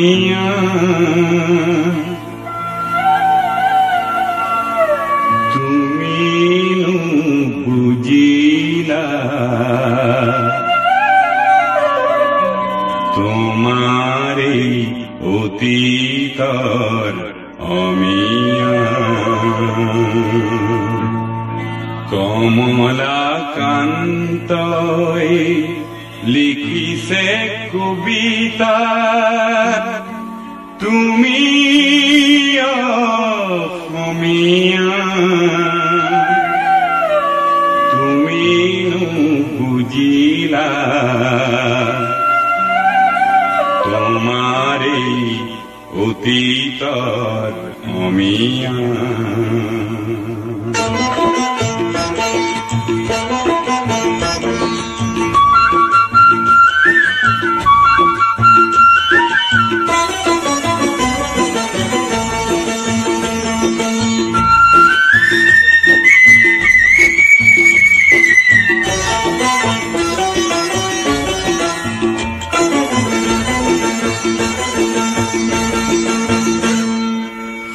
অসমীয়া তুমিনো বুজিলা তোমাৰে অতীতৰ অমিয়া কমলাকান্তই লিখিছে কবিতা তুমি অসমীয়া তুমিনো বুজিলা তোমাৰে অতীতৰ অমিয়া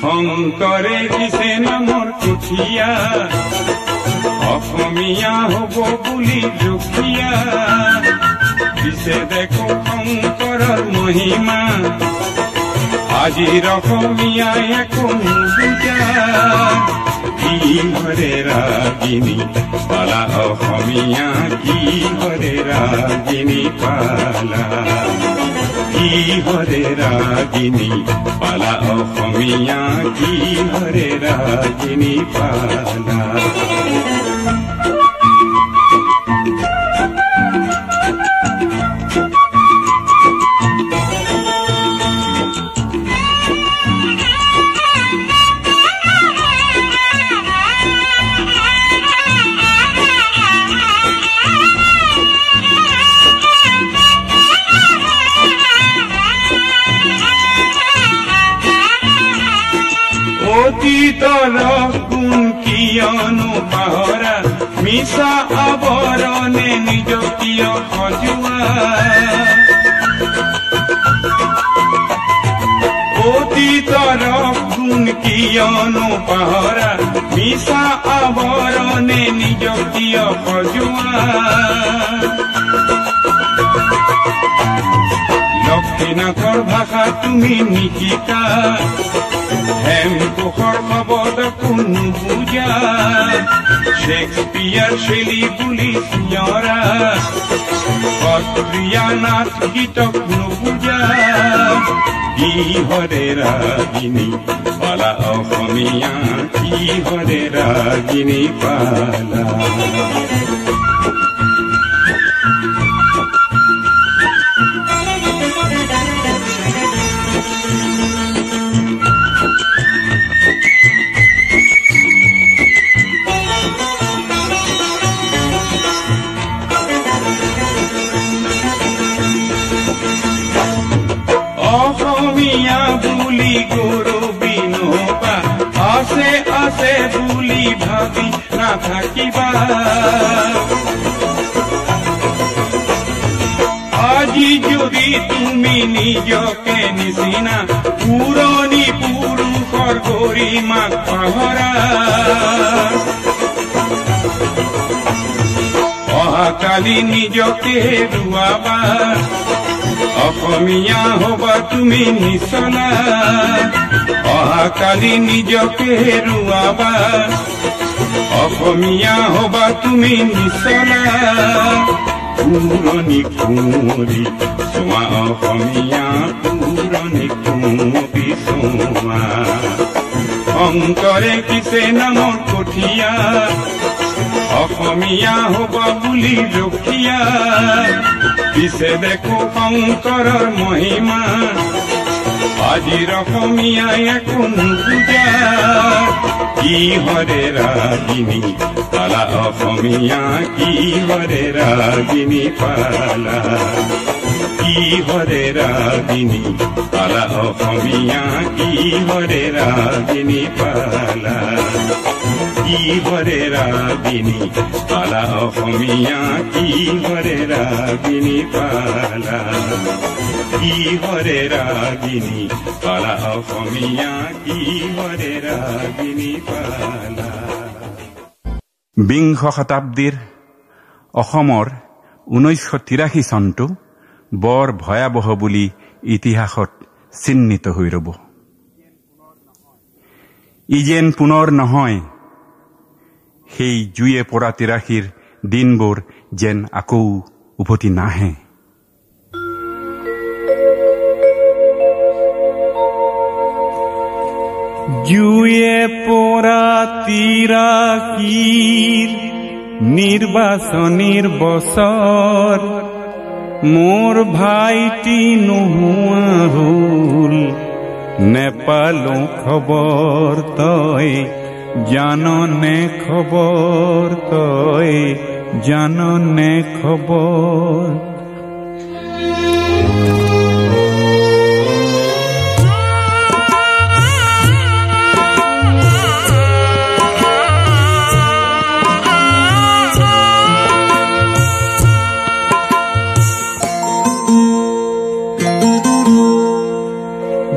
শংকৰে দিছে নামৰ কুঠিয়া অসমীয়া হব বুলি জুখিয়া দিছে দেখো শংকৰৰ মহিমা আজিৰ অসমীয়া একো নুবুজা কি হৰে ৰাগিনী পালা অসমীয়া কি হৰে ৰাগিনী পালা কি হৰে ৰাগিনী পালা অসমীয়া কি হৰে ৰাগিনী পালা অতীতৰ গুণ কিয়নো পাহৰা মিছা আৱৰণে নিজ কিয় সজোৱা অতীতৰ গুণ কিয়নো পাহৰা মিছা আৱৰণে নিজ কিয় সজোৱা লক্ষ্মীনাথৰ ভাষা তুমি নিশিকা হেমকোষৰ শব্দ কোনো বুজা শেক্সপিয়াৰ শৈলী বুলি চিঞৰা সত্ৰীয়া নাচ গীতক নুবুজা কি হৰে ৰাগিনী পালা অসমীয়া কি হৰে ৰাগিনী পালা অসমীয়া বুলি গৌৰৱী নবা আছে আছে বুলি ভাবি নাথাকিবা আজি যদি তুমি নিজকে নিচিনা পুৰণি পুৰুষৰ গৰিমাক পাহৰা অহাকালি নিজকে হেৰুৱাবা অসমীয়া হবা তুমি নিচলা অহাকালি নিজকে হেৰুৱাবা অসমীয়া হবা তুমি নিচলা পুৰণি কুঁৱৰী চোৱা অসমীয়া পুৰণি কুঁৱৰী চোৱা শংকৰে কিছে নামৰ কঠীয়া অসমীয়া হব বুলি ৰখিয়া পিছে দেখো শংকৰৰ মহিমা আজিৰ অসমীয়া একো নুবুজা কি হৰে ৰাগিনী পালা অসমীয়া কি হৰে ৰাগিনী পালা কিহৰে ৰাগিনী পালা অসমীয়া কিহৰে ৰাগিনী পালা কিহৰে ৰাগিনী পালা অসমীয়া কিহৰে ৰাগিনী পালা কিহৰে ৰাগিনী পালা অসমীয়া কিহৰে ৰাগিনী পালা। বিংশ শতাব্দীৰ অসমৰ 1983 চনটো বৰ ভয়াৱহ বুলি ইতিহাসত চিহ্নিত হৈ ৰব। ই যেন পুনৰ নহয়, সেই জুয়ে পৰা 83ৰ দিনবোৰ যেন আকৌ উভতি নাহে। জুয়ে পৰা 83ৰ নিৰ্বাচনীৰ বছৰ, মোৰ ভাইটি নোহোৱা হ'ল, নেপালো খবৰ, তই জাননে খবৰ, তই জাননে খবৰ।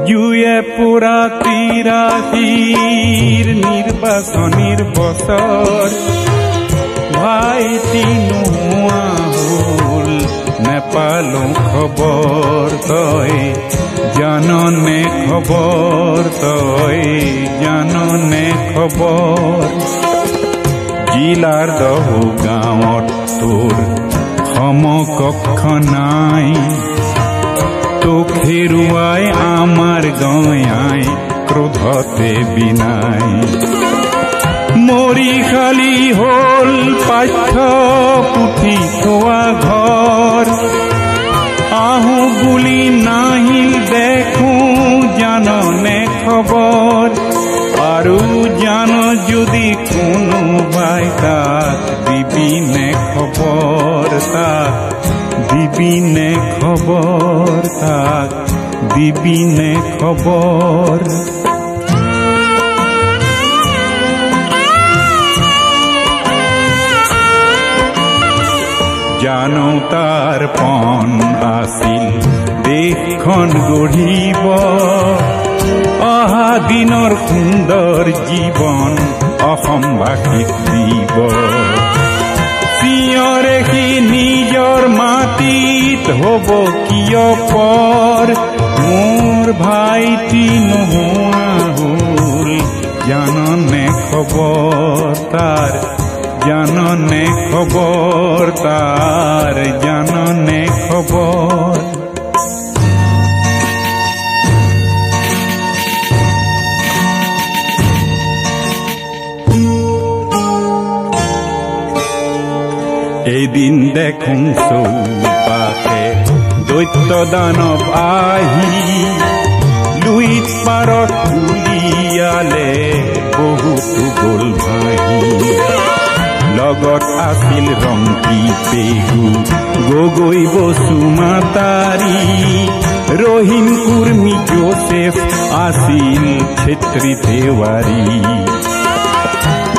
জুয়ে পুৰা 83ৰ নিৰ্বাচনীৰ বছৰ, ভাইটি নোহোৱা হ'ল, নেপালো খবৰ, তই জাননে খবৰ, তই জাননে খবৰ। জিলাৰ 10 গাঁৱত তোৰ সমকক্ষ নাই, তোক হেৰুৱাই আমাৰ গঞাই ক্ৰোধতে বিনাই। মৰি খালি হ'ল পাঠ্যপুথি থোৱা ঘৰ, আহো বুলি নাহিল দেখো জাননে খবৰ। আৰু জান যদি কোনোবাই তাক দিবিনে খবৰ, তাক দিবিনে খবৰ, তাক দিবিনে খবৰ। জানো তাৰ পণ আছিল দেশখন গঢ়িব, অহা দিনৰ সুন্দৰ জীৱন অসমবাসীক দিব। চিঞৰে সি নিজৰ মাটিত হ'ব কিয় পৰ, মোৰ ভাইটি নোহোৱা হ'ল, জাননে খবৰ, তাৰ জাননে খবৰ, তাৰ জাননে খবৰ। এদিন দেখোন চৌপাশে দৈত্য দানৱ আহি, লুইত পাৰত উলিয়ালে বহুতো গ'ল ভাহি। লগত আছিল ৰংকি পেগু, গগৈ বসুমাতাৰী, ৰহিম কুৰ্মী জোচেফ, আছিল ছেত্ৰী তেওৱাৰী।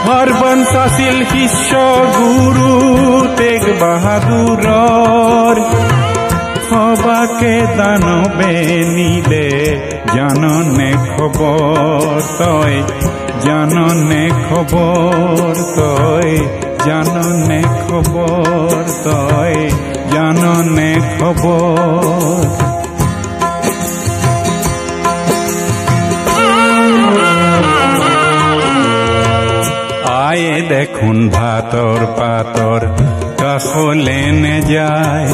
হৰবংশ আছিল শিষ্য গুৰু তেগ বাহাদুৰৰ, সবাকে দানৱে নিলে জাননে খবৰ, তই জাননে খবৰ, তই জাননে খবৰ, তই জাননে খবৰ। আয়ে দেখোন ভাতৰ পাতৰ কাষলে নেযায়,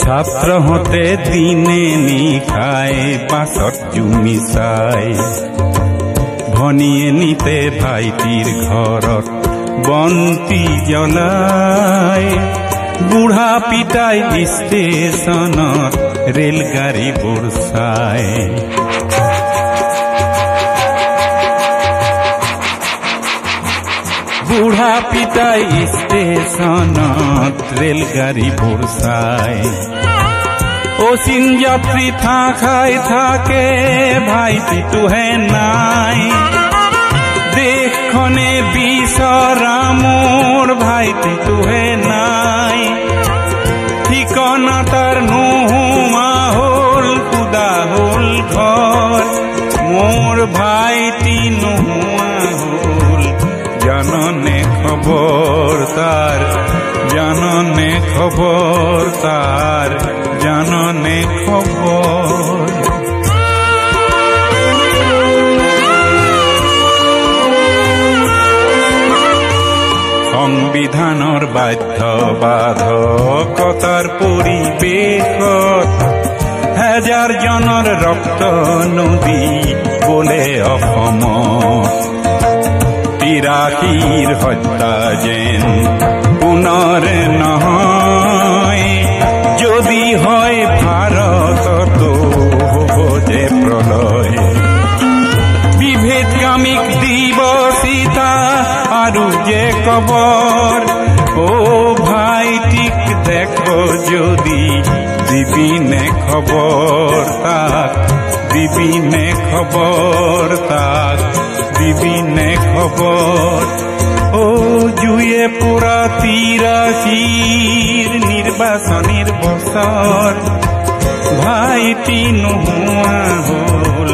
ছাত্ৰহঁতে দিনে নিশাই পাছত জুমি চাই। ভনীয়ে নিতে ভাইটিৰ ঘৰত বন্তি জ্বলাই, বুঢ়া পিতাই ষ্টেচনত ৰেলগাড়ীবোৰ চাই। বুঢ়া পিতাই ষ্টেচনত ৰেলগাড়ীবোৰ চাই। অচিন যাত্ৰী থাকাই থাকে ভাইটিটোহে নাই দেশখনে বিচৰা মোৰ ভাইটিটোহে নাই ঠিকনা তাৰ নোহোৱা হ'ল খুদা হ'ল ঘৰ মোৰ ভাইটি নোহোৱা হ'ল জাননে খবৰ তাৰ জাননে খবৰ তাৰ জাননে খবৰ সংবিধানৰ বাধ্যবাধকতাৰ পৰিৱেশত হাজাৰ জনৰ ৰক্ত নদী বোলে অসমত ৮৩ৰ হত্যা যেন পুনৰ নহয় যদি হয় ভাৰততো হ'ব যে প্ৰলয় বিভেদকামীক দিব চিতা আৰু যে কবৰ ও ভাইটিক দেখ যদি দিবিনে খবৰ তাক দিবিনে খবৰ তাক দিবিনে খবৰ ও জুয়ে পুৰা ৮৩ৰ নিৰ্বাচনীৰ বছৰ ভাইটি নোহোৱা হ'ল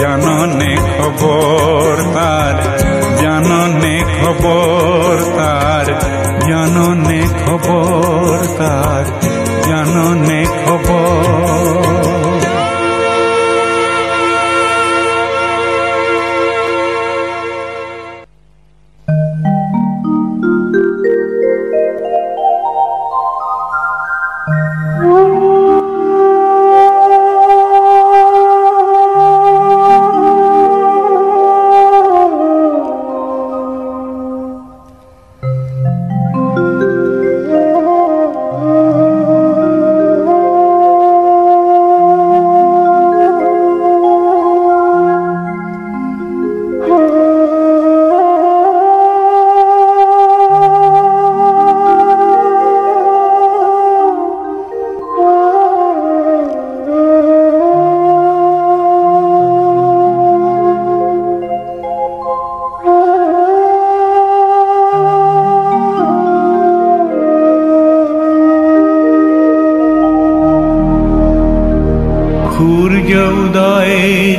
জাননে খবৰ তাৰ জাননে খবৰ তাৰ জাননে খবৰ তাৰ জাননে খবৰ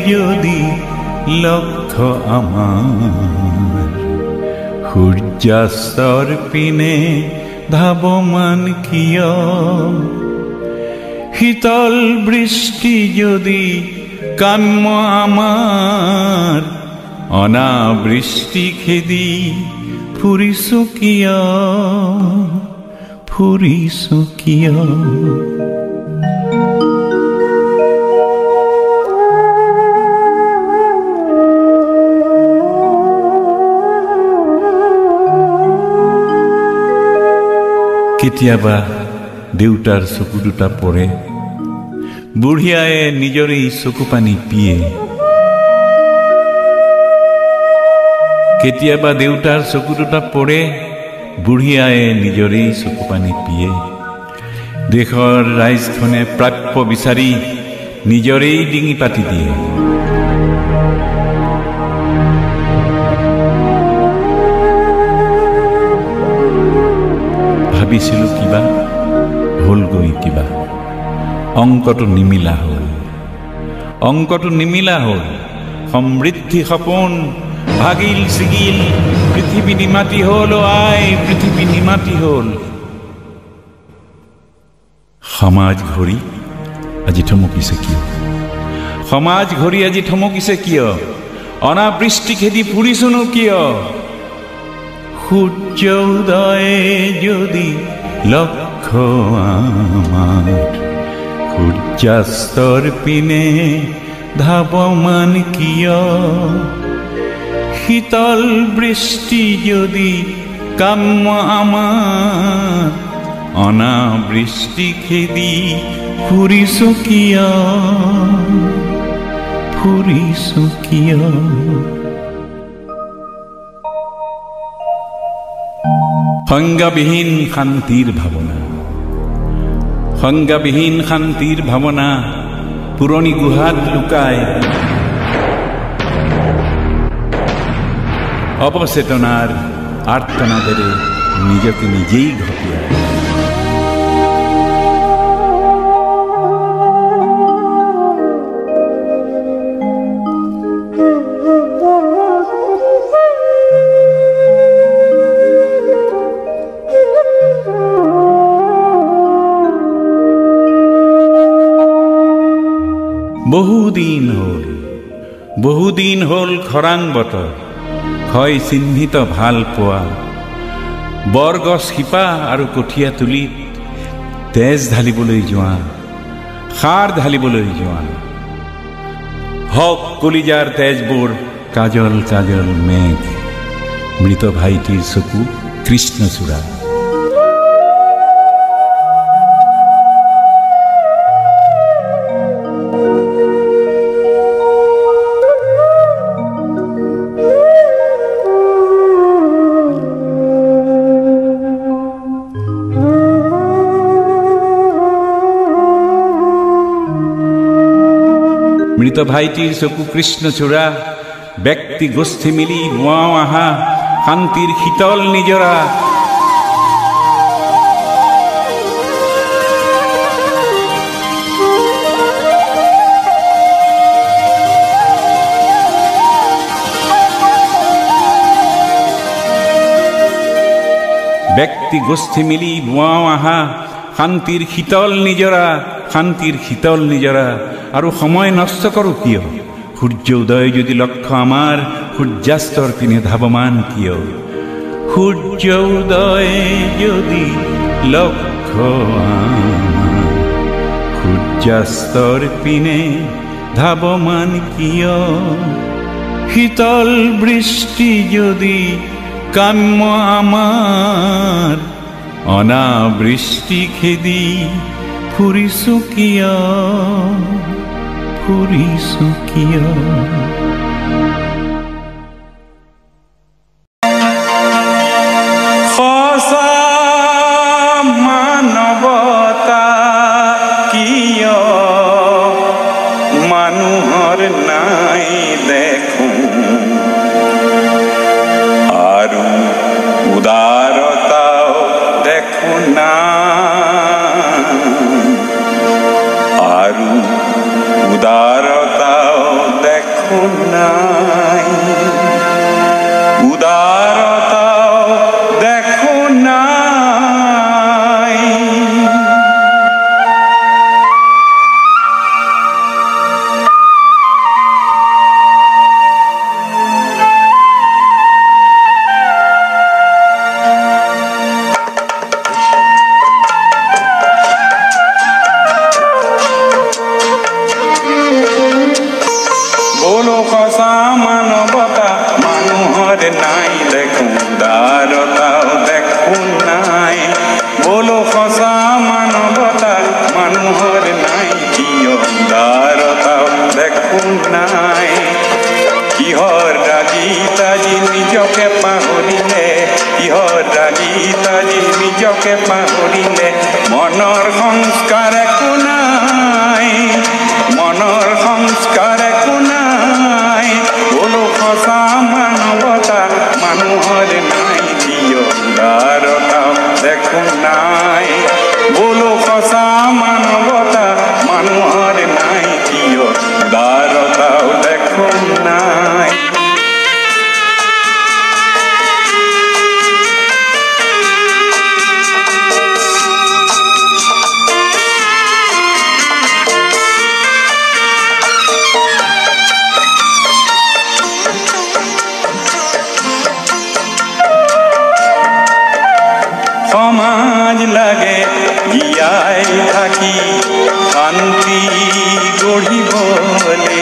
যদি লক্ষ্য আমাৰ সূৰ্যাস্তৰ পিনে ধাৱমান কিয় শীতল বৃষ্টি যদি কাম্য আমাৰ অনাবৃষ্টি খেদি ফুৰিছো কিয় কেতিয়াবা দেউতাৰ চকু দুটা পৰে বুঢ়িয়ায়ে নিজৰেই চকু পানী পিয়ে কেতিয়াবা দেউতাৰ চকু দুটা পৰে বুঢ়িয়ায়ে নিজৰেই চকু পানী পিয়ে দেশৰ ৰাইজখনে প্ৰাপ্য বিচাৰি নিজৰেই ডিঙি পাতি দিয়ে ভাবিছিলো কিবা হলগৈ কিবা অংকটো নিমিলা হ'ল সমৃদ্ধি সপোন ভাগিল ছিগিল পৃথিৱী নিমাতি হ'ল আই পৃথিৱী নিমাতি হ'ল সমাজ ঘড়ী আজি থমকিছে কিয় অনাবৃষ্টি খেদি ফুৰিছোনো কিয় সূৰ্য উদয়ে যদি লক্ষ্য আমাৰ সূৰ্যাস্তৰ পিনে ধাৱমান কিয় শীতল বৃষ্টি যদি কাম্য আমাৰ অনাবৃষ্টি খেদি ফুৰিছো কিয় সংজ্ঞাবিহীন শান্তিৰ ভাৱনা সংজ্ঞাবিহীন শান্তিৰ ভাৱনা পুৰণি গুহাত লুকায়, অৱচেতনাৰ আৰ্তনাদেৰে নিজকে নিজেই ঘটিয়ায়। বহুদিন হ'ল খৰাং বতৰ, ক্ষয় চিহ্নিত ভাল পোৱা, বৰগছ শিপা আৰু কঠীয়া তুলিত তেজ ঢালিবলৈ যোৱা, সাৰ ঢালিবলৈ যোৱা। হওক কলিজাৰ তেজবোৰ কাজল কাজল মেঘ, মৃত ভাইটিৰ চকু কৃষ্ণচূড়া। মৃত ভাইটিৰ চকু কৃষ্ণচূড়া, ব্যক্তি গোষ্ঠী মিলি বোৱাও আহা শান্তিৰ শীতল নিজৰা। ব্যক্তি গোষ্ঠী মিলি বোৱাও আহা শান্তিৰ শীতল নিজৰা, শান্তিৰ শীতল নিজৰা। আৰু সময় নষ্ট কৰোঁ কিয়? সূৰ্য উদয় যদি লক্ষ্য আমাৰ, সূৰ্যাস্তৰ পিনে ধাৱমান কিয়? সূৰ্য উদয় যদি লক্ষ্য আমাৰ, সূৰ্যাস্তৰ পিনে ধাৱমান কিয়? শীতল বৃষ্টি যদি কাম্য আমাৰ, অনাবৃষ্টি খেদি ফুৰিছো কিয়, ফুৰিছো কিয়? সঁচা মানৱতা কিয় মানুহৰ নাই দেখোঁ, আৰু উদাৰতাও দেখোঁ না, আৰু উদাৰতাও দেখোঁ নাই, উদাৰতাও দেখোঁ নাই। সঁচা মানৱতা মানুহৰ নাই দেখোঁ, উদাৰতাও দেখোঁ নাই। বোলো সঁচা মানৱতা মানুহৰ নাই কিয়, উদাৰতাও দেখোঁ নাই। কিহৰ ৰাগিত আজি নিজকে পাহৰিলে, কিহৰ ৰাগিত আজি নিজকে পাহৰিলে, মনৰ সংস্কাৰ একো নাই, মনৰ সংস্কাৰ একো নাই। বোলো সঁচা মানৱতা মানুহৰ নাই কিয়, উদাৰতাও দেখোঁ নাই। বোলো সঁচা মানৱতা মানুহৰ নাই কিয়, উদাৰতাও দেখোঁ নাই। সমাজ লাগে জীয়াই থাকি শান্তি গঢ়িবলে,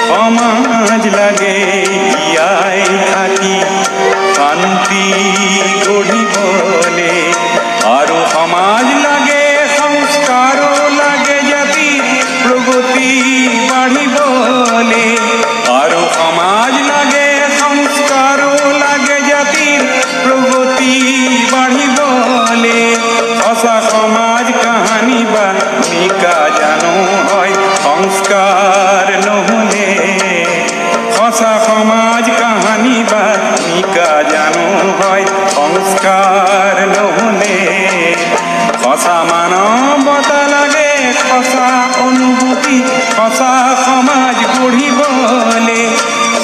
সমাজ লাগে জীয়াই থাকি শান্তি গঢ়িবলে, আৰু সমাজ লাগে সংস্কাৰো লাগে জাতিৰ প্ৰগতি বাঢ়িবলে, আৰু সমাজ লাগে সংস্কাৰো লাগে জাতিৰ প্ৰগতি বাঢ়িবলে। সঁচা সমাজ কাহানী বা সঁচা মানৱতা লাগে, সঁচা অনুভূতি, সঁচা সমাজ গঢ়িবলে।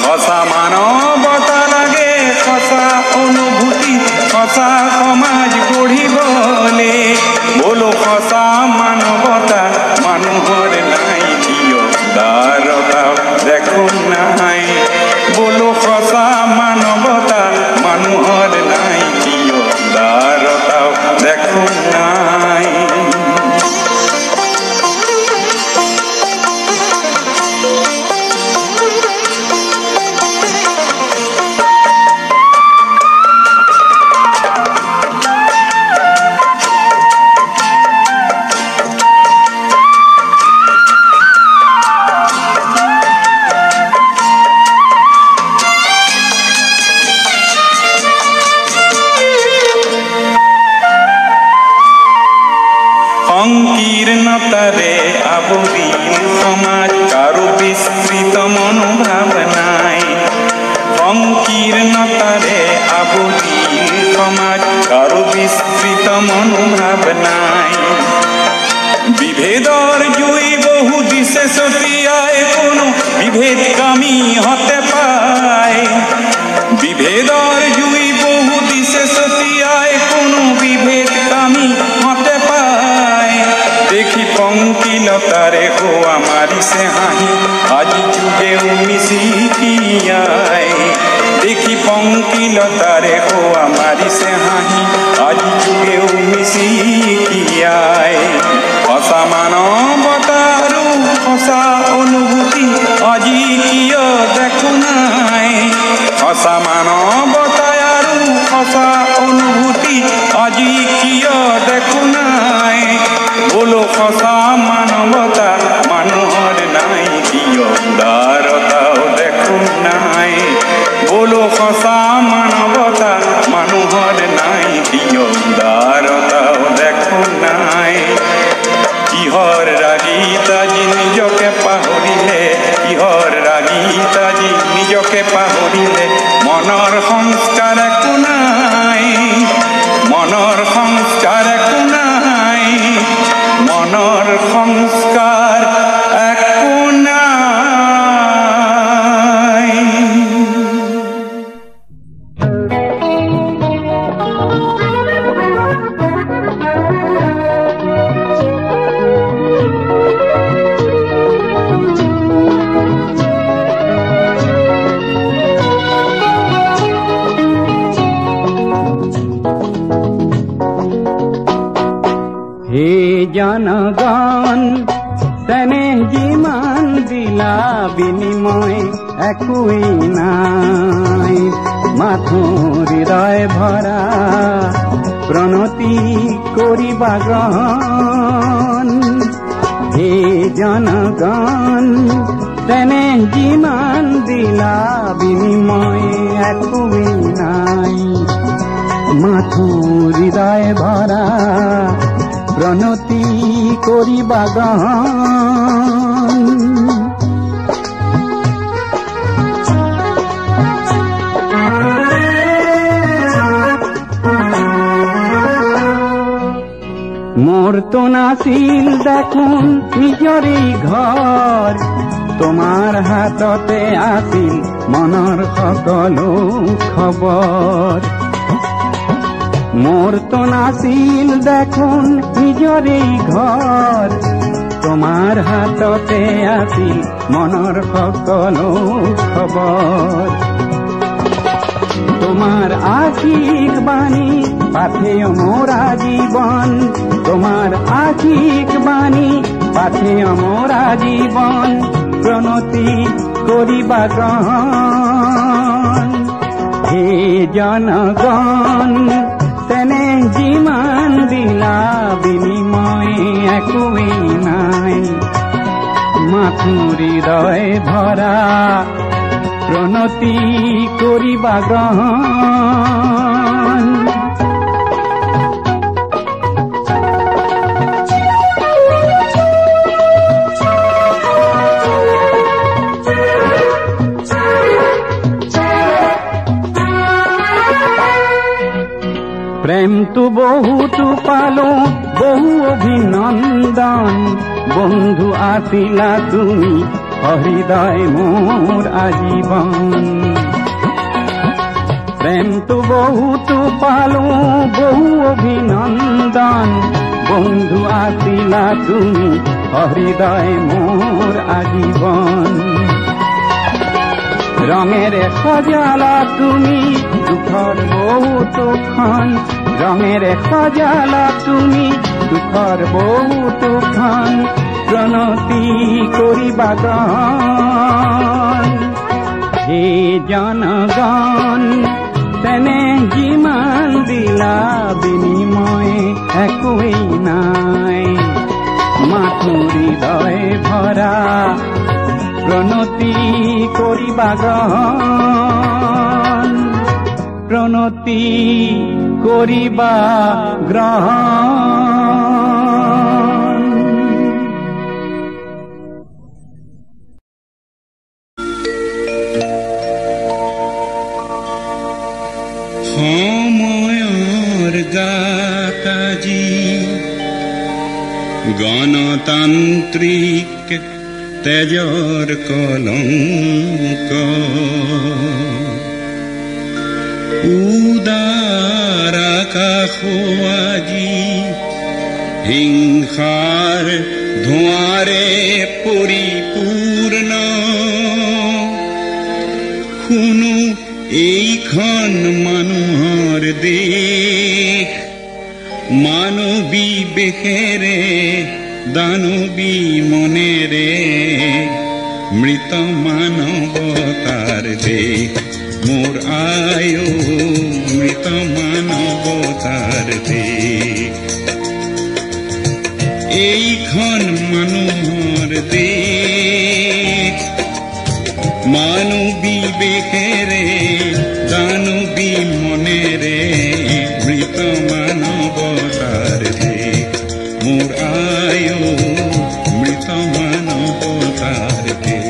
সঁচা মানৱতা লাগে, সঁচা অনুভূতি, সঁচা সমাজ গঢ়িবলে। বোলো সঁচা মানৱতা মানুহৰ নাই, কিয় উদাৰতা দেখোন নাই। বোলো সঁচা মানৱতা মানুহৰ নাই, কিয় উদাৰতা দেখোন নাই। সংকীর্ণতারে আবরিল সমাজ, কারো বিস্তৃত মনোভাবনায়। সংকীর্ণতারে আবরিল সমাজ, কারো বিস্তৃত মনোভাবনায়। বিভেদর জুই বহু দিশে ছটিয়ায়, কোনো বিভেদকামী হতে পায়। বিভেদর জুই বহু দিশে ছটিয়ায়, কোনো বিভেদকামী হতে পায়। দেখি পঙ্কিলতারে গোয়া মারিছে হাঁহি, আজি যুগেও মিশিকিয়ায়। দেখি পঙ্কিলতারে গোয়া মারিছে হাঁহি, আজি যুগেও মিশিকিয়ায়। সঁচা মানৱতাৰো সঁচা অনুভূতি আজি কিয় দেখো নাই। সঁচা মানৱতা আৰু সঁচা অনুভূতি আজি কিয় দেখো নাই। বোলো সঁচা মানৱতা মানুহৰ নাই, কিয় উদাৰতাও দেখো নাই। বোলো সঁচা মানৱতা মানুহৰ নাই, কিয় উদাৰতাও দেখো নাই। কিহৰ ৰাগীতাজি নিজকে পাহৰিলে, কিহৰ ৰাগীতাজি নিজকে পাহৰিলে। মনৰ সংস্কাৰ একো নাই, মনৰ সংস্কাৰ একো নাই, মনৰ সংস্কাৰ একো নাই। হে জনগণ, স্নেহ যিমান দিলা বিনিময় একোই নাই। মাথো হৃদয় ভৰা প্ৰণতি কৰিবা গ্ৰহণ। হে জনগণ, স্নেহ যিমান দিলা বিনিময় একোই নাই। মাথো হৃদয় ভৰা প্ৰণতি কৰিবা গ্ৰহণ। মোৰতো নাছিল দেখোন নিজৰে ঘৰ, তোমাৰ হাততে আছিল মনৰ সকলো খবৰ। মোৰতো নাছিল দেখোন নিজৰে ঘৰ, তোমাৰ হাততে আছিল মনৰ সকলো খবৰ। তোমার আশিক বাণী পাথেয় মোরা জীবন, তোমার আশিক বাণী পাথেয় মোরা জীবন। প্রণতি করিবা গ্রহণ। হে জনগণ, তেনে যিমান দিলা বিনিময় একোই নাই। মাথো হৃদয় ভরা প্রণতি করিবা গ্রহণ। প্রেম তো বহুতো পালো, বহু অভিনন্দন বন্ধু আসিলা তুমি হৃদয় মোর আজীবন প্রেম তো বহুতো পালো বহু অভিনন্দন বন্ধু আসিলা তুমি হৃদয় মোর আজীবন রঙের সজালা তুমি দুঃখর বহুতো ক্ষণ রঙের সজালা তুমি দুঃখর বহুতো ক্ষণ প্রণতি করিবা গান হে জনগণ তেনে যিমান দিলা বিনিময়ে একোই নাই মাথো হৃদয় ভরা প্রণতি করিবা গ্রহণ প্রণতি করিবা গ্রহণ সময়ৰ গাতাজি গণতান্ত্ৰিক তেজৰ কলংক উদাৰ আকাশ আজি হিংসাৰ ধোঁৱাৰে পৰিপূৰ্ণ শুনো এইখন মানুহৰ দেশ মানৱী বেশেৰে দানৱী মনেৰে মৃত মানৱতাৰ দেশ মোৰ আয়ো মৃত মানৱতাৰ দেশ এইখন মানুহৰ দেশ মানৱী বেশেৰে দানৱী মনেৰে মৃত মানৱতাৰ দেশ মোৰ আয়ো মৃত মানৱতাৰ দেশ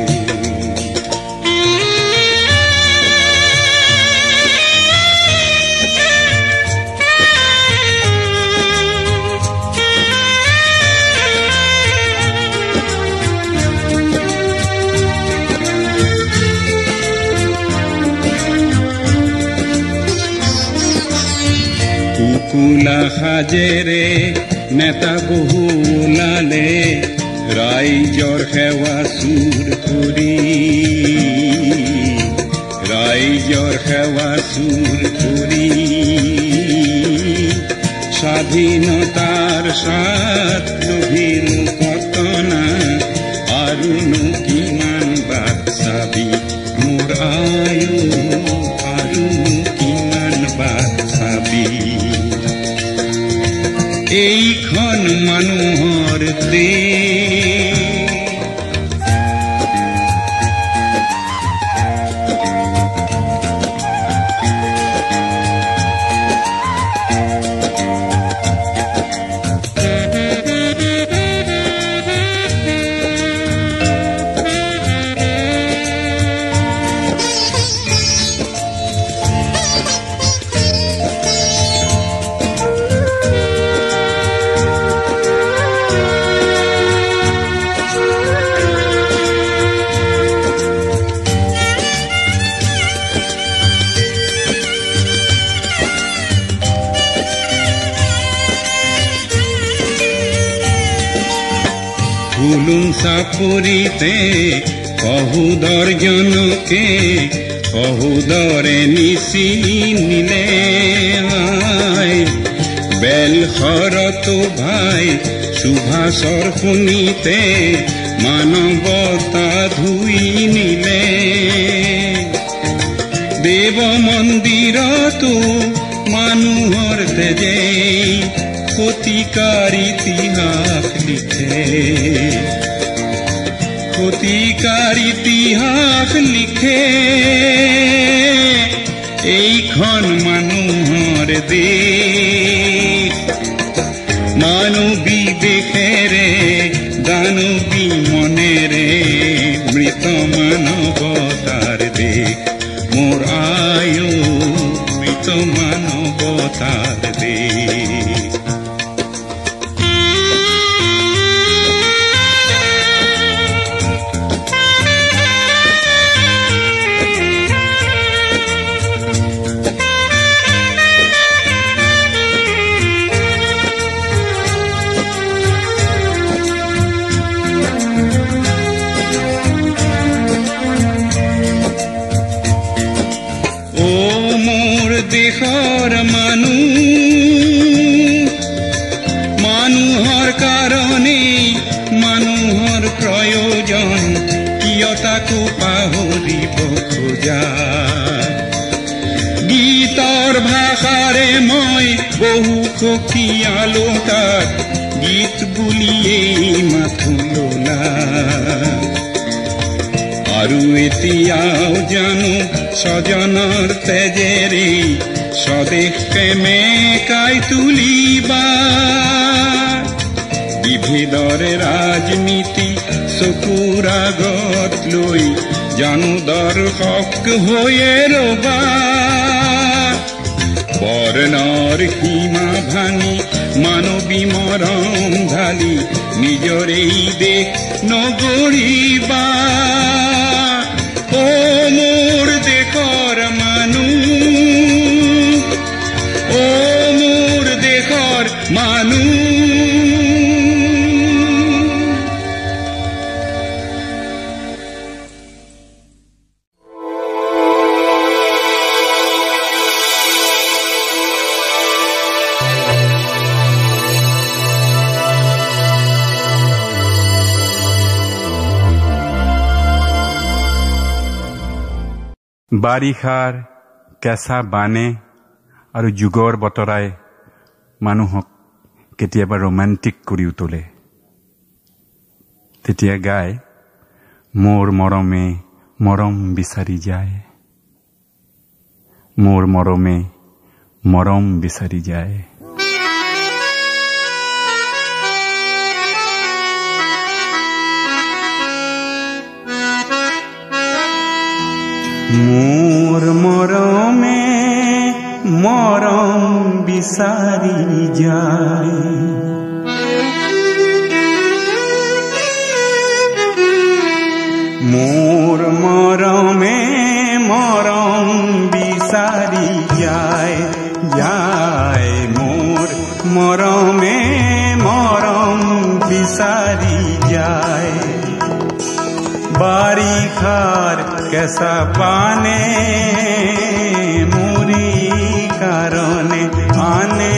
কুকুলা সাজেৰে নেতা বহু ওলালে ৰাইজৰ সেৱা চুৰ কৰি ৰাইজৰ সেৱা চুৰ কৰি স্বাধীনতাৰ স্বাদ লভিলো কতনা আৰুনো কিমান বাট চাবি মোৰ আয়ো আৰুনো কিমান বাট চাবি এইখন মানুহৰ দেশ হুলুং চাপৰিতে কহুদৰজনকে কহুদৰে নিচি নিলে বেলশৰতো ভাই সুভাষৰ শুনিতে মানৱতা ধুই নিলে দেৱ মন্দিৰতো মানুহৰ তেজেই ক্ষতিকাৰ ইতিহাস লিখে ক্ষতিকাৰ ইতিহাস লিখে এইখন মানুহৰ দেশ মানৱী বেশেৰে দানৱী মনেৰে মৃত মানৱতাৰ দেশ মোৰ আয়ো মৃত মানৱতাৰ দেশ আকৌ পাহৰিব খোজা গীতৰ ভাষাৰে মই বহু সখীয়ালো তাক গীত বুলিয়েই মাথো লোলা আৰু এতিয়াও জানো স্বজনৰ তেজেৰে স্বদেশ প্ৰেমে কাই তুলিবা বিভেদৰ ৰাজনীতি চকুৰ আগত লৈ জানো দৰ্শক হৈয়ে ৰবা বৰ্ণৰ সীমা ভাঙি মানৱী মৰম ঢালি নিজৰে দেশ নগৰিবা ও মোৰ দেশৰ মানুহ ও মোৰ দেশৰ মানুহ বাৰিষাৰ কেঁচা বানে আৰু যুগৰ বতৰাই মানুহক কেতিয়াবা ৰোমান্টিক কৰি তোলে তেতিয়া গায় মোৰ মৰমে মৰম বিচাৰি যায় মোৰ মৰমে মৰম বিচাৰি যায় মোৰ মৰমে মৰম বিচাৰি যায় মোৰ মৰমে মৰম বিচাৰি যায় যায় মোৰ মৰমে মৰম বিচাৰি যায় বাৰিষাৰ কেঁচা পানে মুৰি কাৰণে আনে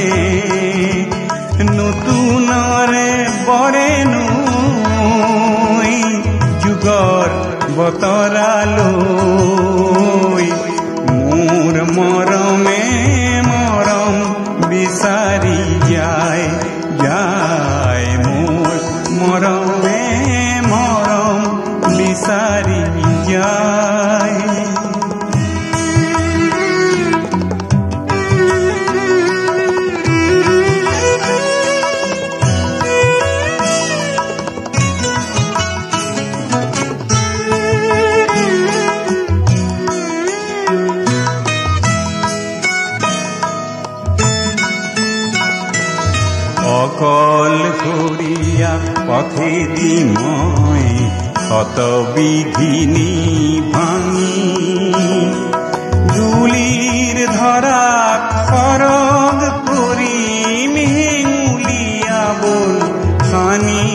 নতুনৰে বৰে নৈ যুগৰ বতৰালৈ মোৰ মৰমে মৰম বিচাৰি যায় যায় মোৰ মৰমে মৰম বিচাৰি যায় অকলশৰীয়া পথেদি মই শত বিঘিনি ভাঙি ধূলিৰ ধৰাত সৰগ কৰি মেঙুলিয়াবল খানি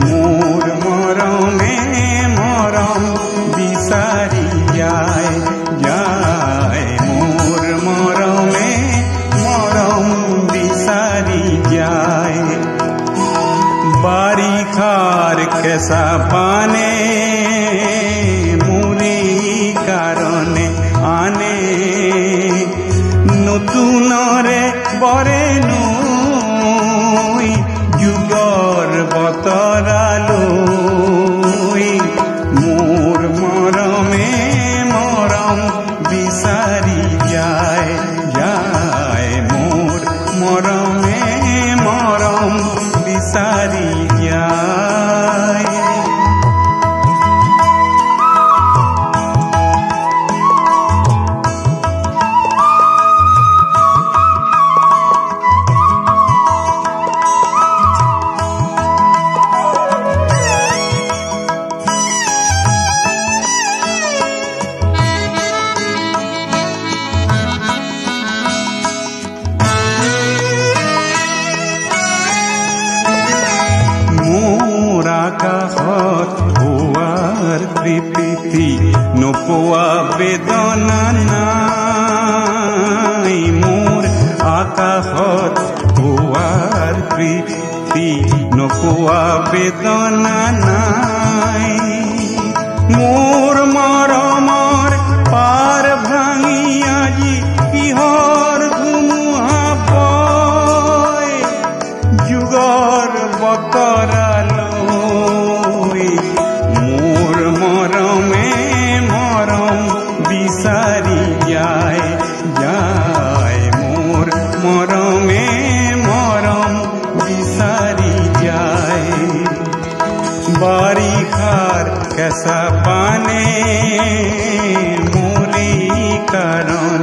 মোৰ মৰমে মৰম বিচাৰি যায় যায় মোৰ মৰমে মৰম বিচাৰি যায় বাৰিষাৰ কেঁচা পানে মুৰি কাৰণে আনে নতুনৰে বৰে নৈ যুগৰ বতৰালৈ মোৰ মৰমে মৰম বিচাৰি যায় যায় মোৰ মৰমে মৰম বিচাৰি যায় আকাশত হোৱাৰ তৃপ্তি নোপোৱা বেদনা নাই মোৰ আকাশত হোৱাৰ তৃপ্তি নোপোৱা বেদনা নাই মোৰ মৰমৰ পাৰ ভাঙি আজি কিহৰ ধুমুহা পয় যুগৰ বতৰালৈ মোৰ মৰমে মৰম বিচাৰি যায় যায় মোৰ মৰমে মৰম বিচাৰি যায় বাৰিষাৰ কেঁচা পানে মলি কাৰণ